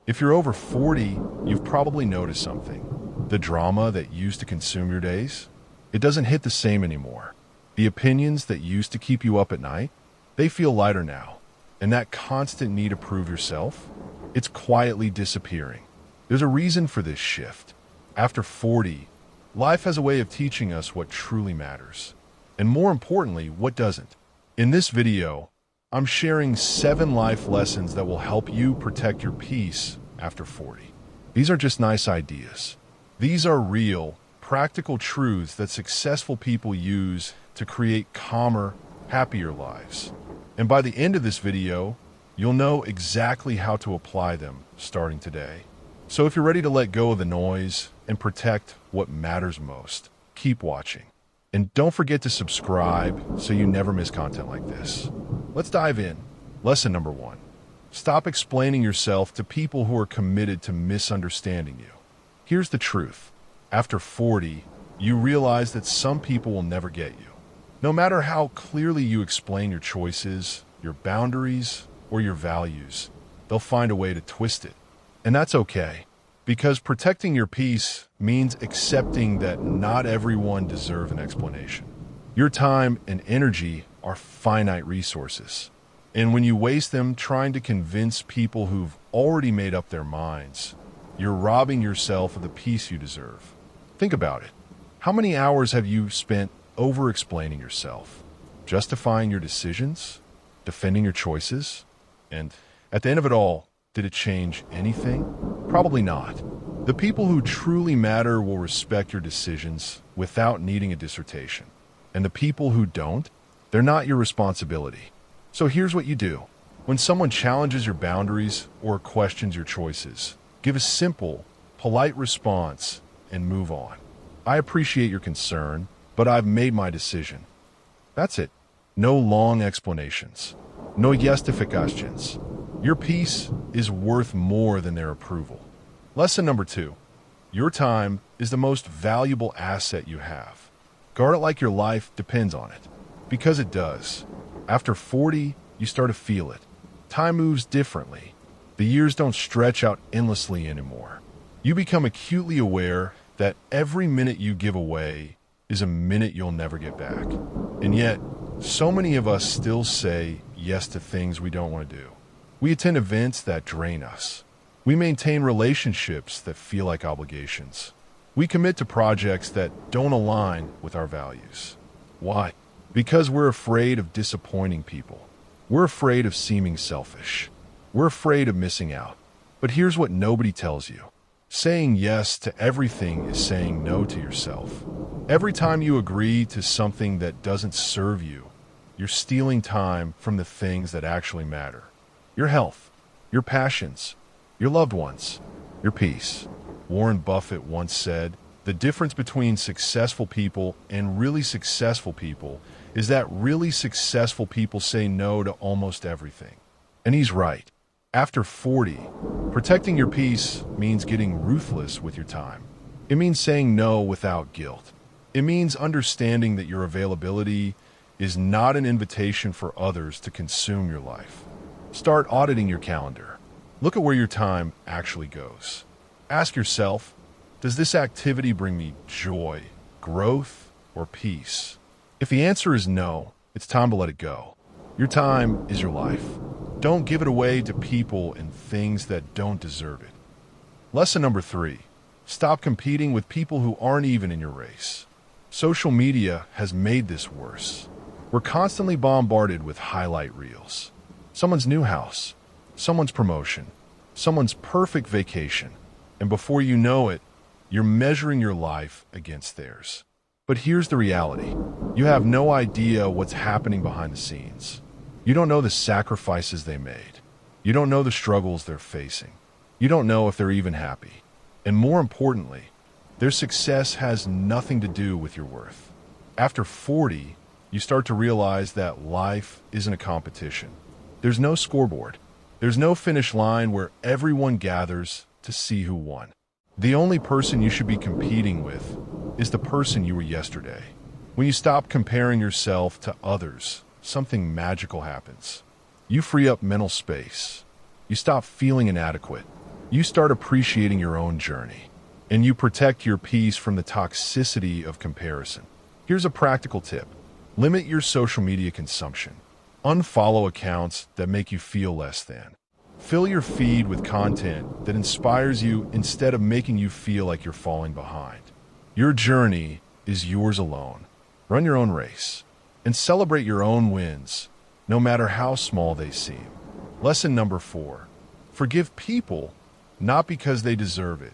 If you're over 40, you've probably noticed something. The drama that used to consume your days, it doesn't hit the same anymore. The opinions that used to keep you up at night, they feel lighter now. And that constant need to prove yourself, it's quietly disappearing. There's a reason for this shift. After 40, life has a way of teaching us what truly matters. And more importantly, what doesn't. In this video, I'm sharing 7 life lessons that will help you protect your peace after 40. These are just nice ideas. These are real, practical truths that successful people use to create calmer, happier lives. And by the end of this video, you'll know exactly how to apply them starting today. So if you're ready to let go of the noise and protect what matters most, keep watching. And don't forget to subscribe so you never miss content like this. Let's dive in. Lesson number 1. Stop explaining yourself to people who are committed to misunderstanding you. Here's the truth. After 40, you realize that some people will never get you. No matter how clearly you explain your choices, your boundaries, or your values, they'll find a way to twist it. And that's okay, because protecting your peace means accepting that not everyone deserves an explanation. Your time and energy are finite resources. And when you waste them trying to convince people who've already made up their minds, you're robbing yourself of the peace you deserve. Think about it. How many hours have you spent over-explaining yourself, justifying your decisions, defending your choices? And at the end of it all, did it change anything? Probably not. The people who truly matter will respect your decisions without needing a dissertation. And the people who don't, they're not your responsibility. So here's what you do. When someone challenges your boundaries or questions your choices, give a simple, polite response and move on. I appreciate your concern, but I've made my decision. That's it. No long explanations. No justifications. Your peace is worth more than their approval. Lesson number 2. Your time is the most valuable asset you have. Guard it like your life depends on it. Because it does. After 40, you start to feel it. Time moves differently. The years don't stretch out endlessly anymore. You become acutely aware that every minute you give away is a minute you'll never get back. And yet, so many of us still say yes to things we don't want to do. We attend events that drain us. We maintain relationships that feel like obligations. We commit to projects that don't align with our values. Why? Because we're afraid of disappointing people. We're afraid of seeming selfish. We're afraid of missing out. But here's what nobody tells you. Saying yes to everything is saying no to yourself. Every time you agree to something that doesn't serve you, you're stealing time from the things that actually matter. Your health, your passions, your loved ones, your peace. Warren Buffett once said, "The difference between successful people and really successful people is that really successful people say no to almost everything." And he's right. After 40, protecting your peace means getting ruthless with your time. It means saying no without guilt. It means understanding that your availability is not an invitation for others to consume your life. Start auditing your calendar. Look at where your time actually goes. Ask yourself, does this activity bring me joy, growth, or peace? If the answer is no, it's time to let it go. Your time is your life. Don't give it away to people and things that don't deserve it. Lesson number 3. Stop competing with people who aren't even in your race. Social media has made this worse. We're constantly bombarded with highlight reels. Someone's new house, someone's promotion, someone's perfect vacation. And before you know it, you're measuring your life against theirs. But here's the reality. You have no idea what's happening behind the scenes. You don't know the sacrifices they made. You don't know the struggles they're facing. You don't know if they're even happy. And more importantly, their success has nothing to do with your worth. After 40, you start to realize that life isn't a competition. There's no scoreboard. There's no finish line where everyone gathers to see who won. The only person you should be competing with is the person you were yesterday. When you stop comparing yourself to others, something magical happens. You free up mental space. You stop feeling inadequate. you start appreciating your own journey, and you protect your peace from the toxicity of comparison. Here's a practical tip. Limit your social media consumption. Unfollow accounts that make you feel less than. Fill your feed with content that inspires you instead of making you feel like you're falling behind. Your journey is yours alone. Run your own race and celebrate your own wins, no matter how small they seem. Lesson number 4. Forgive people, not because they deserve it,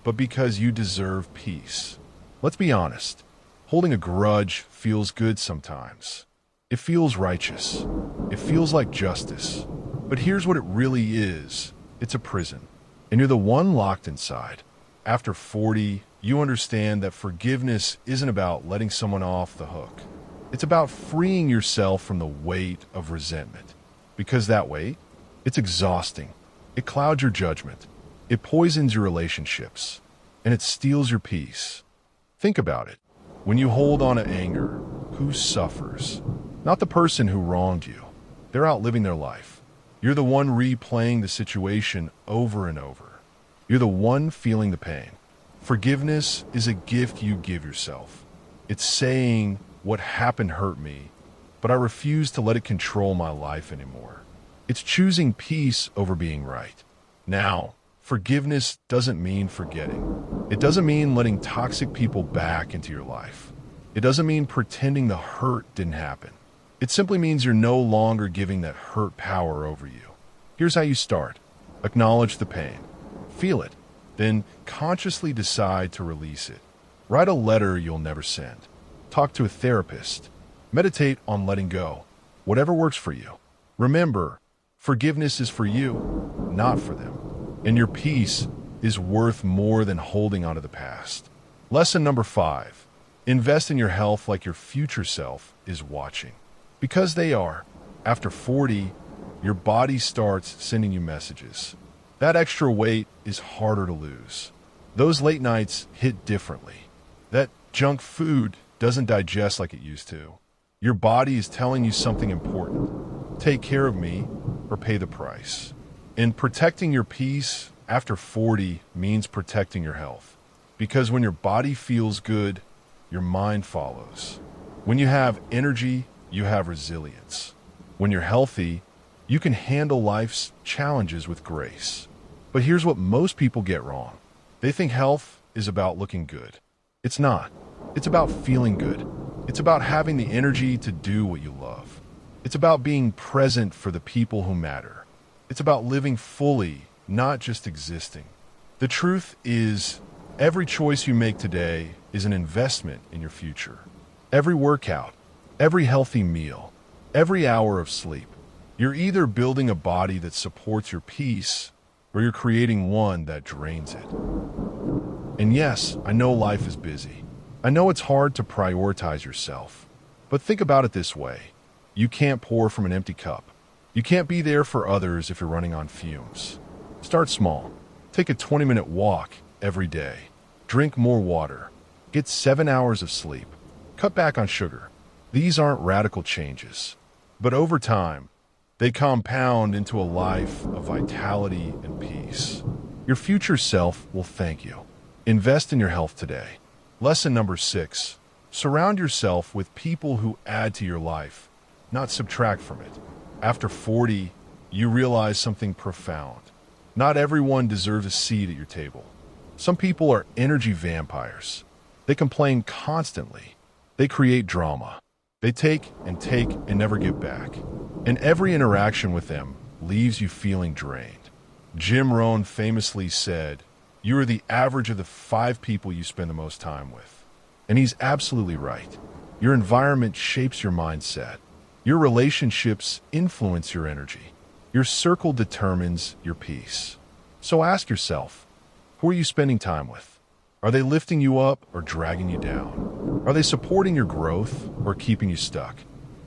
but because you deserve peace. Let's be honest. Holding a grudge feels good sometimes. It feels righteous. It feels like justice. But here's what it really is. It's a prison. And you're the one locked inside. After 40, you understand that forgiveness isn't about letting someone off the hook. It's about freeing yourself from the weight of resentment. Because that weight, it's exhausting. It clouds your judgment. It poisons your relationships. And it steals your peace. Think about it. When you hold on to anger, who suffers? Not the person who wronged you. They're out living their life. You're the one replaying the situation over and over. You're the one feeling the pain. Forgiveness is a gift you give yourself. It's saying, what happened hurt me, but I refuse to let it control my life anymore. It's choosing peace over being right. Now, forgiveness doesn't mean forgetting. It doesn't mean letting toxic people back into your life. It doesn't mean pretending the hurt didn't happen. It simply means you're no longer giving that hurt power over you. Here's how you start. Acknowledge the pain. Feel it. Then consciously decide to release it. Write a letter you'll never send. Talk to a therapist. Meditate on letting go. Whatever works for you. Remember, forgiveness is for you, not for them. And your peace is worth more than holding onto the past. Lesson number 5. Invest in your health like your future self is watching. Because they are. After 40, your body starts sending you messages. That extra weight is harder to lose. Those late nights hit differently. That junk food doesn't digest like it used to. Your body is telling you something important. Take care of me or pay the price. And protecting your peace after 40 means protecting your health. Because when your body feels good, your mind follows. When you have energy, you have resilience. When you're healthy, you can handle life's challenges with grace. But here's what most people get wrong. They think health is about looking good. It's not. It's about feeling good. It's about having the energy to do what you love. It's about being present for the people who matter. It's about living fully, not just existing. The truth is, every choice you make today is an investment in your future. Every workout, every healthy meal, every hour of sleep, you're either building a body that supports your peace or you're creating one that drains it. And yes, I know life is busy. I know it's hard to prioritize yourself. But think about it this way. You can't pour from an empty cup. You can't be there for others if you're running on fumes. Start small. Take a 20-minute walk every day. Drink more water. Get 7 hours of sleep. Cut back on sugar. These aren't radical changes, but over time, they compound into a life of vitality and peace. Your future self will thank you. Invest in your health today. Lesson number 6. Surround yourself with people who add to your life, not subtract from it. After 40, you realize something profound. Not everyone deserves a seat at your table. Some people are energy vampires. They complain constantly. They create drama. They take and never give back. And every interaction with them leaves you feeling drained. Jim Rohn famously said, "You are the average of the 5 people you spend the most time with." And he's absolutely right. Your environment shapes your mindset. Your relationships influence your energy. Your circle determines your peace. So ask yourself, who are you spending time with? Are they lifting you up or dragging you down? Are they supporting your growth or keeping you stuck?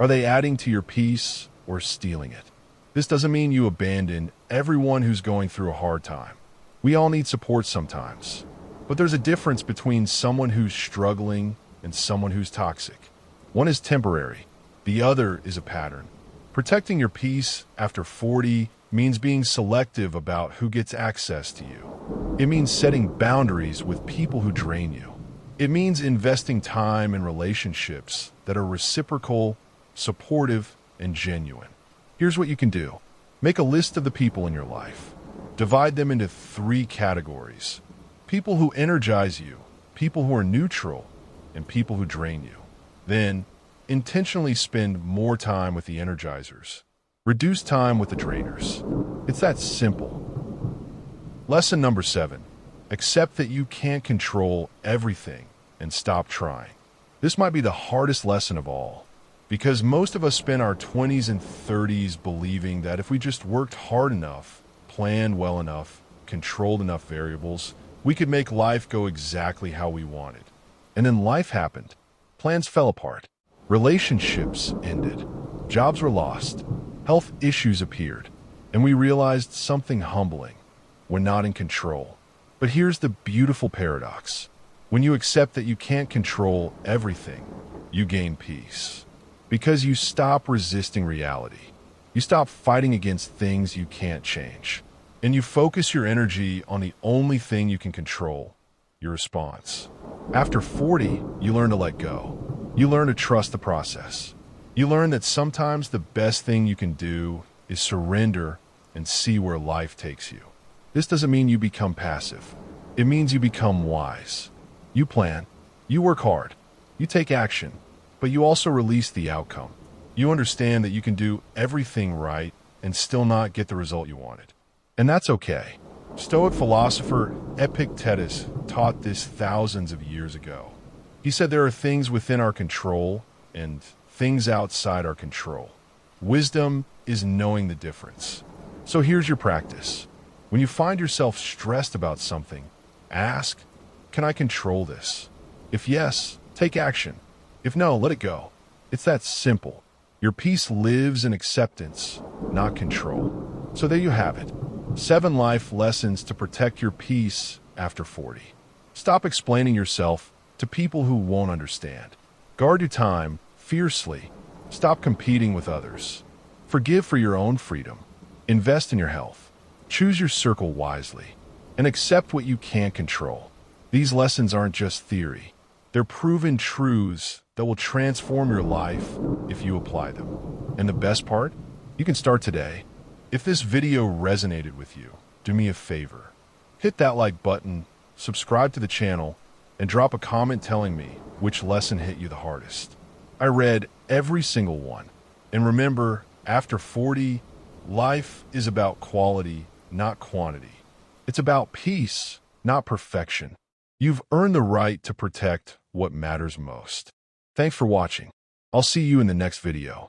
Are they adding to your peace or stealing it? This doesn't mean you abandon everyone who's going through a hard time. We all need support sometimes. But there's a difference between someone who's struggling and someone who's toxic. One is temporary. The other is a pattern. Protecting your peace after 40 means being selective about who gets access to you. It means setting boundaries with people who drain you. It means investing time in relationships that are reciprocal, supportive, and genuine. Here's what you can do. Make a list of the people in your life. Divide them into 3 categories. People who energize you, people who are neutral, and people who drain you. Then, intentionally spend more time with the energizers. Reduce time with the drainers. It's that simple. Lesson number 7. Accept that you can't control everything and stop trying. This might be the hardest lesson of all, because most of us spend our 20s and 30s believing that if we just worked hard enough, planned well enough, controlled enough variables, we could make life go exactly how we wanted. And then life happened. Plans fell apart. Relationships ended. Jobs were lost. Health issues appeared. And we realized something humbling. We're not in control. But here's the beautiful paradox. When you accept that you can't control everything, you gain peace. Because you stop resisting reality. You stop fighting against things you can't change. And you focus your energy on the only thing you can control, your response. After 40, you learn to let go. You learn to trust the process. You learn that sometimes the best thing you can do is surrender and see where life takes you. This doesn't mean you become passive. It means you become wise. You plan. You work hard. You take action. But you also release the outcome. You understand that you can do everything right and still not get the result you wanted. And that's okay. Stoic philosopher Epictetus taught this thousands of years ago. He said there are things within our control and things outside our control. Wisdom is knowing the difference. So here's your practice. When you find yourself stressed about something, ask, can I control this? If yes, take action. If no, let it go. It's that simple. Your peace lives in acceptance, not control. So there you have it. 7 life lessons to protect your peace after 40. Stop explaining yourself to people who won't understand. Guard your time fiercely. Stop competing with others. Forgive for your own freedom. Invest in your health. Choose your circle wisely. And accept what you can't control. These lessons aren't just theory. They're proven truths that will transform your life if you apply them. And the best part? You can start today. If this video resonated with you, do me a favor. Hit that like button, subscribe to the channel, and drop a comment telling me which lesson hit you the hardest. I read every single one. And remember, after 40, life is about quality, not quantity. It's about peace, not perfection. You've earned the right to protect what matters most. Thanks for watching. I'll see you in the next video.